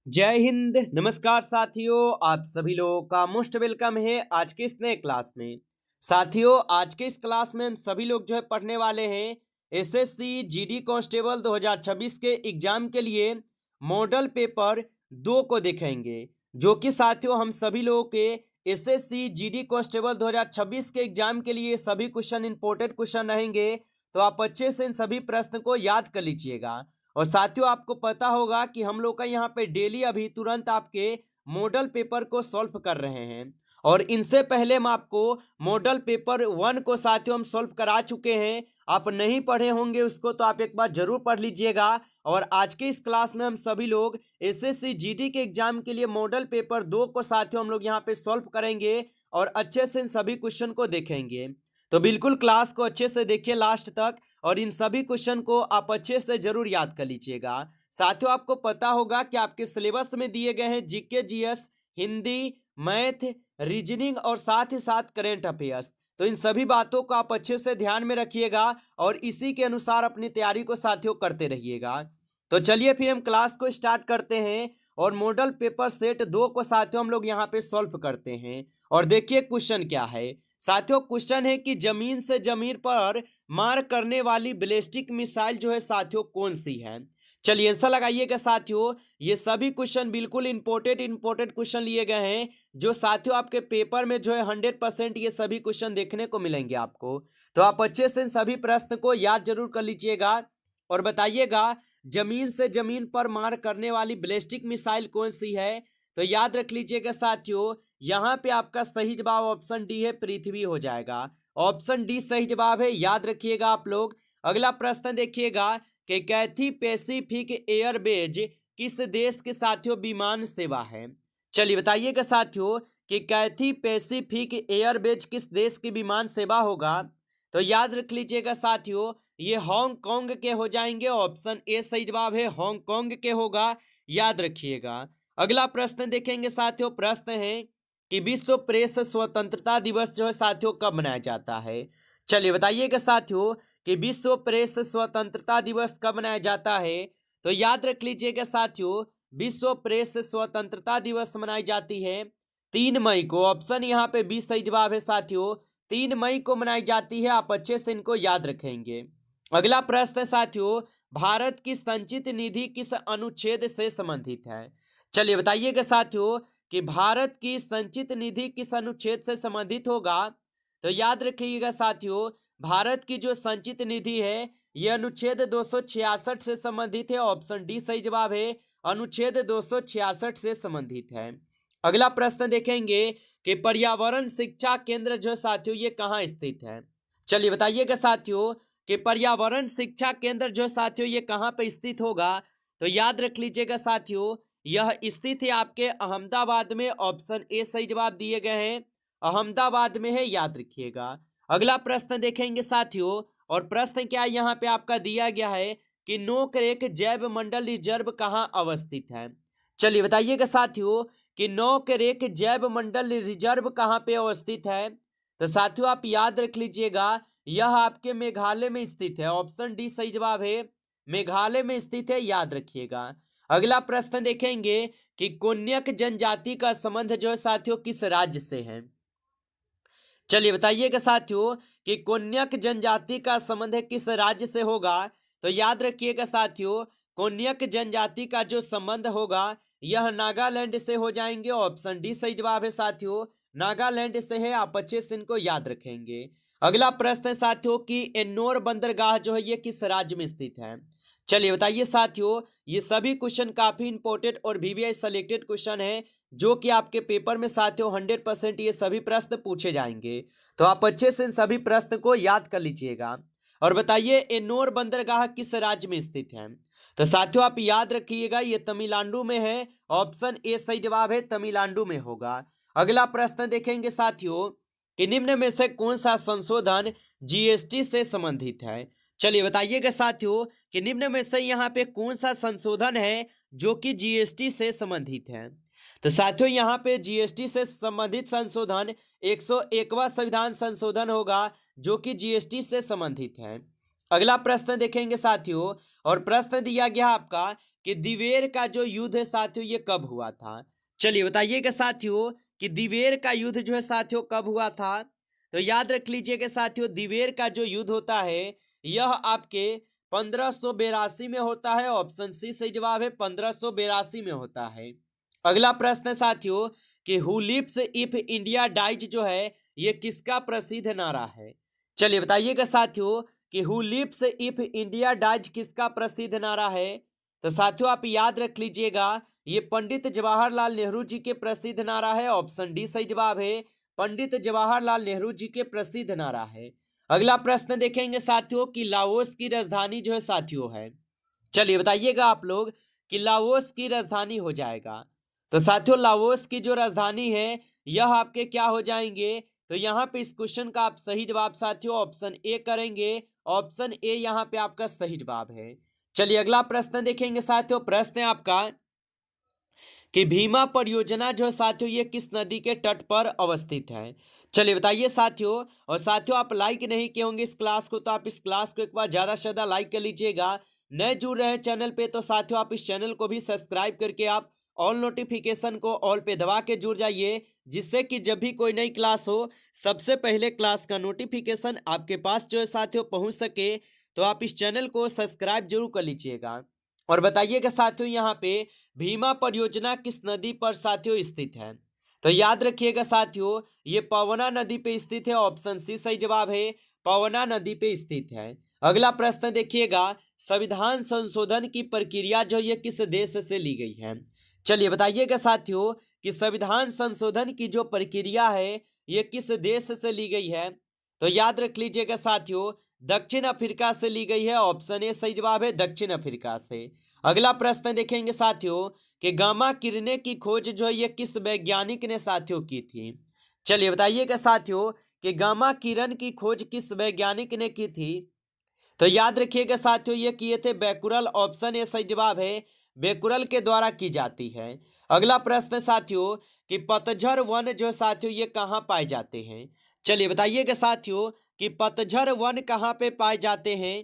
जय हिंद। नमस्कार साथियों, आप सभी लोगों का मोस्ट वेलकम है आज के इस नए क्लास में। साथियों, आज के इस क्लास में हम सभी लोग जो है पढ़ने वाले हैं एसएससी जीडी कांस्टेबल 2026 के एग्जाम के लिए मॉडल पेपर 2 को देखेंगे, जो कि साथियों हम सभी लोगों के एसएससी जीडी कांस्टेबल 2026 के एग्जाम के लिए सभी क्वेश्चन इंपॉर्टेंट क्वेश्चन रहेंगे। तो आप अच्छे से इन सभी प्रश्न को याद कर लीजिएगा। और साथियों, आपको पता होगा कि हम लोग का यहाँ पे डेली अभी तुरंत आपके मॉडल पेपर को सॉल्व कर रहे हैं। और इनसे पहले हम आपको मॉडल पेपर 1 को साथियों हम सॉल्व करा चुके हैं। आप नहीं पढ़े होंगे उसको तो आप एक बार जरूर पढ़ लीजिएगा। और आज के इस क्लास में हम सभी लोग एसएससी जीडी के एग्जाम के लिए मॉडल पेपर 2 को साथियों हम लोग यहाँ पे सॉल्व करेंगे और अच्छे से इन सभी क्वेश्चन को देखेंगे। तो बिल्कुल क्लास को अच्छे से देखिए लास्ट तक और इन सभी क्वेश्चन को आप अच्छे से जरूर याद कर लीजिएगा। साथियों, आपको पता होगा कि आपके सिलेबस में दिए गए हैं GK GS, Hindi, math, reasoning और साथ ही साथ करेंट अफेयर्स। तो इन सभी बातों को आप अच्छे से ध्यान में रखिएगा और इसी के अनुसार अपनी तैयारी को साथियों करते रहिएगा। तो चलिए फिर हम क्लास को स्टार्ट करते हैं और मॉडल पेपर सेट 2 को साथियों हम लोग यहाँ पे सॉल्व करते हैं। और देखिए क्वेश्चन क्या है साथियों। क्वेश्चन है कि जमीन से जमीन पर मार करने वाली बैलिस्टिक मिसाइल जो है साथियों कौन सी है। चलिए आंसर लगाइएगा साथियों। ये सभी क्वेश्चन बिल्कुल इंपॉर्टेंट क्वेश्चन लिए गए हैं, जो साथियों आपके पेपर में जो है 100% ये सभी क्वेश्चन देखने को मिलेंगे आपको। तो आप अच्छे से इन सभी प्रश्न को याद जरूर कर लीजिएगा और बताइएगा जमीन से जमीन पर मार करने वाली बैलिस्टिक मिसाइल कौन सी है। तो याद रख लीजिएगा साथियों, यहाँ पे आपका सही जवाब ऑप्शन डी है, पृथ्वी हो जाएगा। ऑप्शन डी सही जवाब है, याद रखिएगा आप लोग। अगला प्रश्न देखिएगा कि कैथी पैसिफिक एयरवेज किस देश के साथियों विमान सेवा है। चलिए बताइएगा साथियों कि कैथी पैसिफिक एयरवेज किस देश की विमान सेवा होगा। तो याद रख लीजिएगा साथियों, ये हांगकांग के हो जाएंगे। ऑप्शन ए सही जवाब है, हांगकांग के होगा, याद रखिएगा। अगला प्रश्न देखेंगे साथियों। प्रश्न है कि विश्व प्रेस स्वतंत्रता दिवस जो है साथियों कब मनाया जाता है। चलिए बताइएगा साथियों कि विश्व प्रेस स्वतंत्रता दिवस कब मनाया जाता है। तो याद रख लीजिएगा साथियों, विश्व प्रेस स्वतंत्रता दिवस मनाई जाती है 3 मई को। ऑप्शन यहाँ पे 20 सही जवाब है साथियों, 3 मई को मनाई जाती है। आप अच्छे से इनको याद रखेंगे। अगला प्रश्न है साथियों, भारत की संचित निधि किस अनुच्छेद से संबंधित है। चलिए बताइएगा साथियों कि भारत की संचित निधि किस अनुच्छेद से संबंधित होगा। तो याद रखिएगा साथियों, भारत की जो संचित निधि है यह अनुच्छेद 266 से संबंधित है। ऑप्शन डी सही जवाब है, अनुच्छेद 266 से संबंधित है। अगला प्रश्न देखेंगे कि पर्यावरण शिक्षा केंद्र जो साथियों ये कहाँ स्थित है। चलिए बताइएगा साथियों कि पर्यावरण शिक्षा केंद्र जो साथियों ये कहाँ पे स्थित होगा। तो याद रख लीजिएगा साथियों, यह स्थित है आपके अहमदाबाद में। ऑप्शन ए सही जवाब दिए गए हैं, अहमदाबाद में है, याद रखिएगा। अगला प्रश्न देखेंगे साथियों और प्रश्न क्या यहाँ पे आपका दिया गया है कि नोकरेक जैव मंडल रिजर्व कहाँ अवस्थित है। चलिए बताइएगा साथियों कि नोकरेक जैव मंडल रिजर्व कहाँ पे अवस्थित है। तो साथियों आप याद रख लीजिएगा, यह आपके मेघालय में स्थित है। ऑप्शन डी सही जवाब है, मेघालय में स्थित है, याद रखिएगा। अगला प्रश्न देखेंगे कि कोन्यक जनजाति का संबंध जो है साथियों किस राज्य से है। चलिए बताइएगा साथियों कि कोन्यक जनजाति का संबंध किस राज्य से होगा। तो याद रखिएगा साथियों, कोन्यक जनजाति का जो संबंध होगा यह नागालैंड से हो जाएंगे। ऑप्शन डी सही जवाब है साथियों, नागालैंड से है। आप अच्छे से इनको याद रखेंगे। अगला प्रश्न है साथियों कि एन्नोर बंदरगाह जो है ये किस राज्य में स्थित है। चलिए बताइए साथियों, ये सभी क्वेश्चन काफी इंपॉर्टेंट और वीवीआई सिलेक्टेड क्वेश्चन है, जो कि आपके पेपर में साथियों 100% ये सभी प्रश्न पूछे जाएंगे। तो आप अच्छे से इन सभी प्रश्न को याद कर लीजिएगा और बताइए एन्नोर बंदरगाह किस राज्य में स्थित है। तो साथियों आप याद रखिएगा, ये तमिलनाडु में है। ऑप्शन ए सही जवाब है, तमिलनाडु में होगा। अगला प्रश्न देखेंगे साथियों कि निम्न में से कौन सा संशोधन जीएसटी से संबंधित है। चलिए बताइएगा साथियों कि निम्न में से यहाँ पे कौन सा संशोधन है जो कि जीएसटी से संबंधित है। तो साथियों यहाँ पे जीएसटी से संबंधित संशोधन 101वां संविधान संशोधन होगा, जो कि जीएसटी से संबंधित है। अगला प्रश्न देखेंगे साथियों और प्रश्न दिया गया आपका कि दिवेर का जो युद्ध है साथियों ये कब हुआ था। चलिए बताइएगा साथियों कि दिवेर का युद्ध जो है साथियों कब हुआ था। तो याद रख लीजिएगा साथियों, दिवेर का जो युद्ध होता है यह आपके 1582 में होता है। ऑप्शन सी सही जवाब है, 1582 में होता है। अगला प्रश्न है साथियों कि who lives if India dies जो है ये किसका प्रसिद्ध नारा है। चलिए बताइएगा साथियों कि who lives if India dies किसका प्रसिद्ध नारा है। तो साथियों आप याद रख लीजिएगा ये पंडित जवाहरलाल नेहरू जी के प्रसिद्ध नारा है। ऑप्शन डी सही जवाब है, पंडित जवाहरलाल नेहरू जी के प्रसिद्ध नारा है। अगला प्रश्न देखेंगे साथियों कि लाओस की राजधानी जो है साथियों है। चलिए बताइएगा आप लोग कि लाओस की राजधानी हो जाएगा। तो साथियों लाओस की जो राजधानी है यह आपके क्या हो जाएंगे। तो यहाँ पे इस क्वेश्चन का आप सही जवाब साथियों ऑप्शन ए करेंगे। ऑप्शन ए यहाँ पे आपका सही जवाब है। चलिए अगला प्रश्न देखेंगे साथियों। प्रश्न है आपका कि भीमा परियोजना जो है साथियों ये किस नदी के तट पर अवस्थित है। चलिए बताइए साथियों। और साथियों आप लाइक नहीं किए होंगे इस क्लास को, तो आप इस क्लास को एक बार ज्यादा से ज्यादा लाइक कर लीजिएगा। नए जुड़ रहे हैं चैनल पे तो साथियों आप इस चैनल को भी सब्सक्राइब करके आप ऑल नोटिफिकेशन को ऑल पे दबा के जुड़ जाइए, जिससे कि जब भी कोई नई क्लास हो सबसे पहले क्लास का नोटिफिकेशन आपके पास जो है साथियों पहुंच सके। तो आप इस चैनल को सब्सक्राइब जरूर कर लीजिएगा। और बताइएगा साथियों यहाँ पे भीमा परियोजना किस नदी पर साथियों स्थित है। तो याद रखिएगा साथियों ये पवना नदी पे स्थित है। ऑप्शन सी सही जवाब है, पवना नदी पे स्थित है। अगला प्रश्न देखिएगा, संविधान संशोधन की प्रक्रिया जो ये किस देश से ली गई है। चलिए बताइएगा साथियों कि संविधान संशोधन की जो प्रक्रिया है ये किस देश से ली गई है। तो याद रख लीजिएगा साथियों दक्षिण अफ्रीका से ली गई है। ऑप्शन ए सही जवाब है, दक्षिण अफ्रीका से। अगला प्रश्न देखेंगे साथियों कि गामा किरणें की खोज जो है ये किस वैज्ञानिक ने साथियों की थी। चलिए बताइएगा साथियों कि गामा किरण की खोज किस वैज्ञानिक ने की थी। तो याद रखिएगा साथियों ये किए थे बेकुरल। ऑप्शन ए सही जवाब है, बेकुरल के द्वारा की जाती है। अगला प्रश्न साथियों कि पतझड़ वन जो साथियों ये कहाँ पाए जाते हैं। चलिए बताइएगा साथियों कि पतझड़ वन कहाँ पे पाए जाते हैं।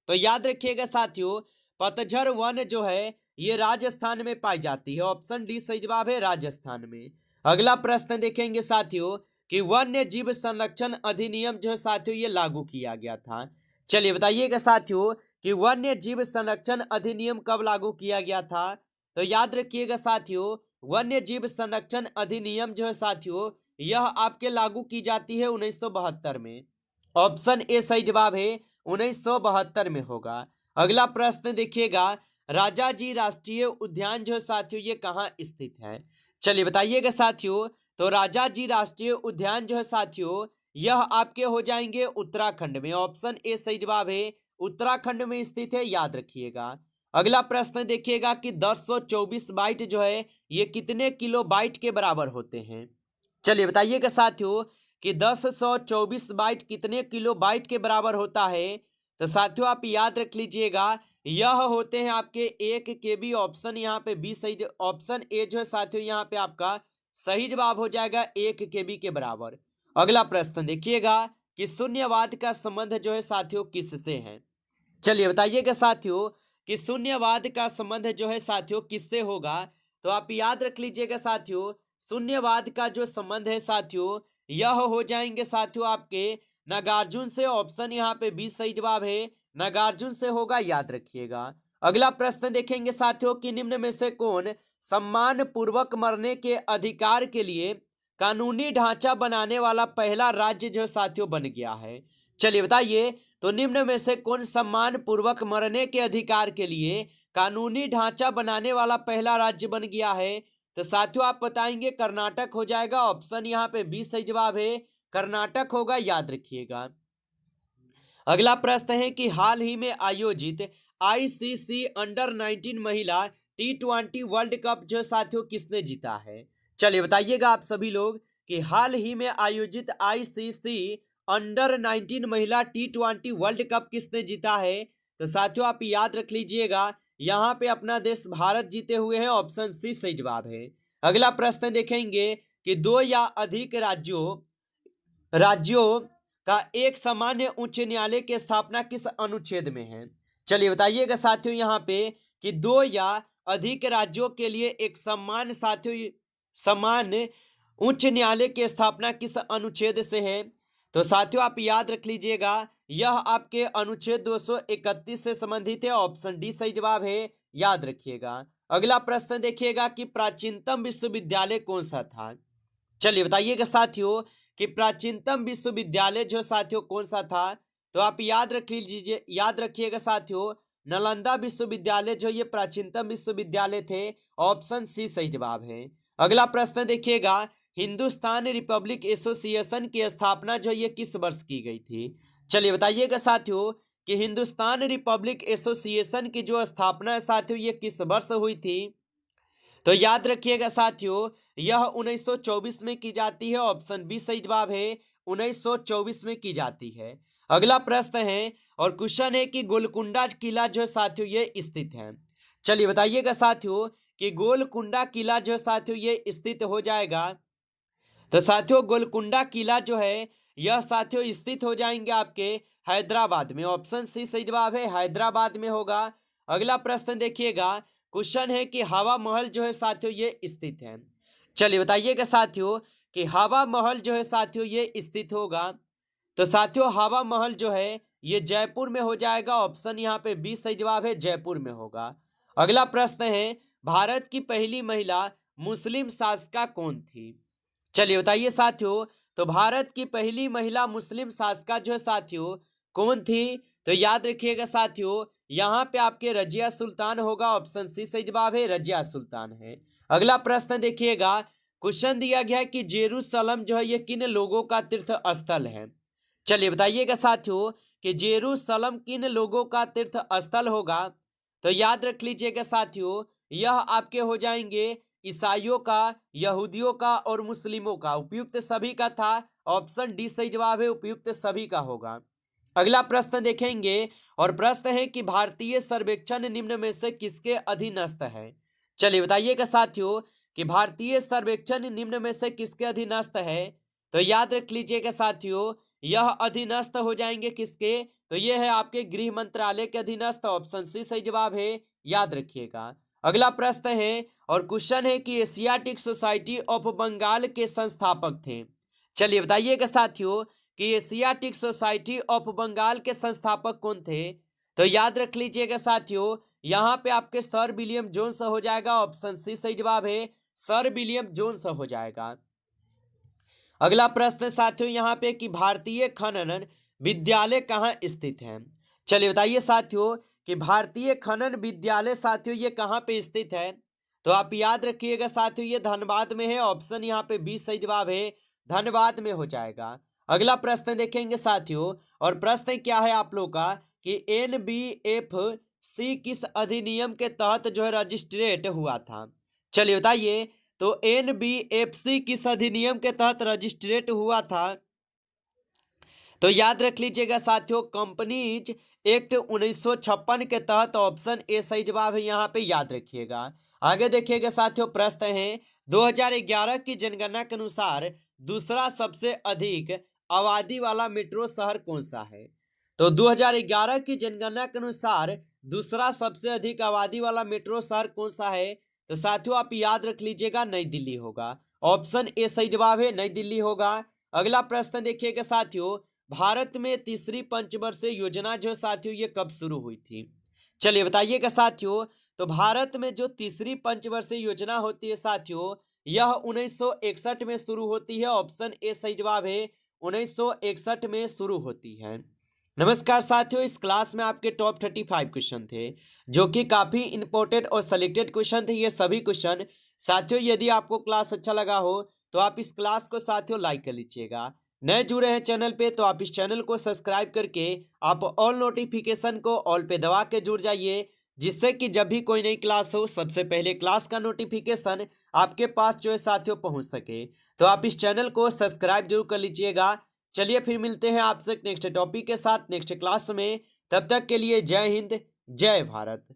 तो याद रखिएगा साथियों पतझड़ वन जो है ये राजस्थान में पाई जाती है। ऑप्शन डी सही जवाब है, राजस्थान में। अगला प्रश्न देखेंगे साथियों कि वन्य जीव संरक्षण अधिनियम जो है साथियों ये लागू किया गया था। चलिए बताइएगा साथियों कि वन्य जीव संरक्षण अधिनियम कब लागू किया गया था। तो याद रखिएगा साथियों वन्य जीव संरक्षण अधिनियम जो है साथियों यह आपके लागू की जाती है 1972 में। ऑप्शन ए सही जवाब है, 1972 में होगा। अगला प्रश्न देखिएगा राजा जी राष्ट्रीय उद्यान जो है साथियों ये कहाँ स्थित है। चलिए बताइएगा साथियों तो राजा जी राष्ट्रीय उद्यान जो है साथियों यह आपके हो जाएंगे उत्तराखंड में। ऑप्शन ए सही जवाब है, उत्तराखंड में स्थित है, याद रखिएगा। अगला प्रश्न देखिएगा कि 1024 बाइट जो है ये कितने किलो बाइट के बराबर होते हैं। चलिए बताइएगा साथियों कि 1024 बाइट कितने किलो बाइट के बराबर होता है। तो साथियों आप याद रख लीजिएगा यह होते हैं आपके 1 KB। ऑप्शन यहाँ पे बी सही, ऑप्शन ए जो है साथियों यहाँ पे आपका सही जवाब हो जाएगा 1 KB के बराबर। अगला प्रश्न देखिएगा कि शून्यवाद का संबंध जो है साथियों किससे है। चलिए बताइएगा साथियों कि शून्यवाद का संबंध जो है साथियों किससे होगा। तो आप याद रख लीजिएगा साथियों शून्यवाद का जो संबंध है साथियों यह हो जाएंगे साथियों आपके नागार्जुन से। ऑप्शन यहाँ पे बी सही जवाब है, नागार्जुन से होगा, याद रखिएगा। अगला प्रश्न देखेंगे साथियों कि निम्न में से कौन सम्मान पूर्वक मरने के अधिकार के लिए कानूनी ढांचा बनाने वाला पहला राज्य जो साथियों बन गया है। चलिए बताइए तो निम्न में से कौन सम्मान पूर्वक मरने के अधिकार के लिए कानूनी ढांचा बनाने वाला पहला राज्य बन गया है। तो साथियों आप बताएंगे कर्नाटक हो जाएगा। ऑप्शन यहाँ पे बी सही जवाब है, कर्नाटक होगा, याद रखिएगा। अगला प्रश्न है कि हाल ही में आयोजित ICC अंडर-19 महिला T20 वर्ल्ड कप जो साथियों किसने जीता है। चलिए बताइएगा आप सभी लोग कि हाल ही में आयोजित ICC अंडर-19 महिला T20 वर्ल्ड कप किसने जीता है। तो साथियों आप याद रख लीजिएगा यहाँ पे अपना देश भारत जीते हुए हैं। ऑप्शन सी सही जवाब है। अगला प्रश्न देखेंगे कि 2 या अधिक राज्यों का एक सामान्य उच्च न्यायालय की स्थापना किस अनुच्छेद में है। चलिए बताइएगा साथियों यहाँ पे कि 2 या अधिक राज्यों के लिए एक समान साथियों समान उच्च न्यायालय की स्थापना किस अनुच्छेद से है? तो साथियों आप याद रख लीजिएगा, यह आपके अनुच्छेद 231 से संबंधित है। ऑप्शन डी सही जवाब है, याद रखिएगा। अगला प्रश्न देखिएगा कि प्राचीनतम विश्वविद्यालय कौन सा था? चलिए बताइएगा साथियों कि प्राचीनतम विश्वविद्यालय जो साथियों कौन सा था? तो आप याद रख लीजिए, याद रखिएगा साथियों, नालंदा विश्वविद्यालय जो ये प्राचीनतम विश्वविद्यालय थे। ऑप्शन सी सही जवाब है। अगला प्रश्न देखिएगा, हिंदुस्तान रिपब्लिक एसोसिएशन की स्थापना जो ये किस वर्ष की गई थी? चलिए बताइएगा साथियों कि हिंदुस्तान रिपब्लिक एसोसिएशन की जो स्थापना है साथियों ये किस वर्ष हुई थी? तो याद रखिएगा साथियों, यह 1924 में की जाती है। ऑप्शन बी सही जवाब है, 1924 में की जाती है। अगला प्रश्न है और क्वेश्चन है कि गोलकुंडा किला जो साथियों ये स्थित है। चलिए बताइएगा साथियों कि गोलकुंडा किला जो साथियों ये स्थित हो जाएगा। तो साथियों गोलकुंडा किला जो है यह साथियों स्थित हो जाएंगे आपके हैदराबाद में। ऑप्शन सी सही जवाब है, हैदराबाद में होगा। अगला प्रश्न देखिएगा, क्वेश्चन है कि हवा महल जो है साथियों ये स्थित है। चलिए बताइएगा साथियों कि हवा महल जो है साथियों ये स्थित होगा। तो साथियों हवा महल जो है ये जयपुर में हो जाएगा। ऑप्शन यहाँ पे बी सही जवाब है, जयपुर में होगा। अगला प्रश्न है, भारत की पहली महिला मुस्लिम शासिका कौन थी? चलिए बताइए साथियों, तो भारत की पहली महिला मुस्लिम शासिका जो है साथियों कौन थी? तो याद रखिएगा साथियों, यहाँ पे आपके रजिया सुल्तान होगा। ऑप्शन सी सही जवाब है, रजिया सुल्तान है। अगला प्रश्न देखिएगा, क्वेश्चन दिया गया है कि जेरूसलम जो है ये किन लोगों का तीर्थ स्थल है? चलिए बताइएगा साथियों कि जेरूसलम किन लोगों का तीर्थ स्थल होगा? तो याद रख लीजिएगा साथियों, यह आपके हो जाएंगे ईसाइयों का, यहूदियों का और मुस्लिमों का। उपयुक्त सभी का था। ऑप्शन डी सही जवाब है, उपयुक्त सभी का होगा। अगला प्रश्न देखेंगे और प्रश्न है कि भारतीय सर्वेक्षण निम्न में से किसके अधीनस्थ है? चलिए बताइएगा साथियों कि भारतीय सर्वेक्षण निम्न में से किसके अधीनस्थ है? तो याद रख लीजिएगा साथियों, यह अधीनस्थ हो जाएंगे किसके? तो यह है आपके गृह मंत्रालय के अधीनस्थ। ऑप्शन सी सही जवाब है, याद रखिएगा। अगला प्रश्न है और क्वेश्चन है कि एशियाटिक सोसाइटी ऑफ बंगाल के संस्थापक थे। चलिए बताइएगा साथियों कि एशियाटिक सोसाइटी ऑफ बंगाल के संस्थापक कौन थे? तो याद रख लीजिएगा साथियों, यहाँ पे आपके सर विलियम जोन्स हो जाएगा। ऑप्शन सी सही जवाब है, सर विलियम जोन्स हो जाएगा। अगला प्रश्न साथियों यहाँ पे कि भारतीय खनन विद्यालय कहाँ स्थित है? चलिए बताइए साथियों कि भारतीय खनन विद्यालय साथियों ये कहाँ पे स्थित है? तो आप याद रखिएगा साथियों ये धनबाद में है। ऑप्शन यहाँ पे बी सही जवाब है, धनबाद में हो जाएगा। अगला प्रश्न देखेंगे साथियों और प्रश्न क्या है आप लोग का कि NBFC किस अधिनियम के तहत जो है रजिस्ट्रेट हुआ था? चलिए बताइए, तो NBFC किस अधिनियम के तहत रजिस्ट्रेट हुआ था? तो याद रख लीजिएगा साथियों, कंपनीज एक्ट 1956 के तहत। ऑप्शन ए सही जवाब है, यहाँ पे याद रखिएगा। आगे देखिएगा साथियों, प्रश्न है 2011 की जनगणना के अनुसार दूसरा सबसे अधिक आबादी वाला मेट्रो शहर कौन सा है? तो 2011 की जनगणना के अनुसार दूसरा सबसे अधिक आबादी वाला मेट्रो शहर कौन सा है? तो साथियों आप याद रख लीजिएगा, नई दिल्ली होगा। ऑप्शन ए सही जवाब है, नई दिल्ली होगा। अगला प्रश्न देखिएगा साथियों, भारत में तीसरी पंचवर्षीय योजना जो साथियों ये कब शुरू हुई थी? चलिए बताइएगा साथियों, तो भारत में जो तीसरी पंचवर्षीय योजना होती है साथियों यह 1961 में शुरू होती है। ऑप्शन ए सही जवाब है, 1961 में शुरू होती है। नमस्कार साथियों, इस क्लास में आपके टॉप 35 क्वेश्चन थे जो कि काफी इंपॉर्टेंट और सिलेक्टेड क्वेश्चन थे। ये सभी क्वेश्चन साथियों यदि आपको क्लास अच्छा लगा हो तो आप इस क्लास को साथियों लाइक कर लीजिएगा। नए जुड़े हैं चैनल पे तो आप इस चैनल को सब्सक्राइब करके आप ऑल नोटिफिकेशन को ऑल पे दबा के जुड़ जाइए, जिससे कि जब भी कोई नई क्लास हो सबसे पहले क्लास का नोटिफिकेशन आपके पास जो है साथियों पहुंच सके। तो आप इस चैनल को सब्सक्राइब जरूर कर लीजिएगा। चलिए फिर मिलते हैं आपसे नेक्स्ट टॉपिक के साथ नेक्स्ट क्लास में। तब तक के लिए जय हिंद, जय भारत।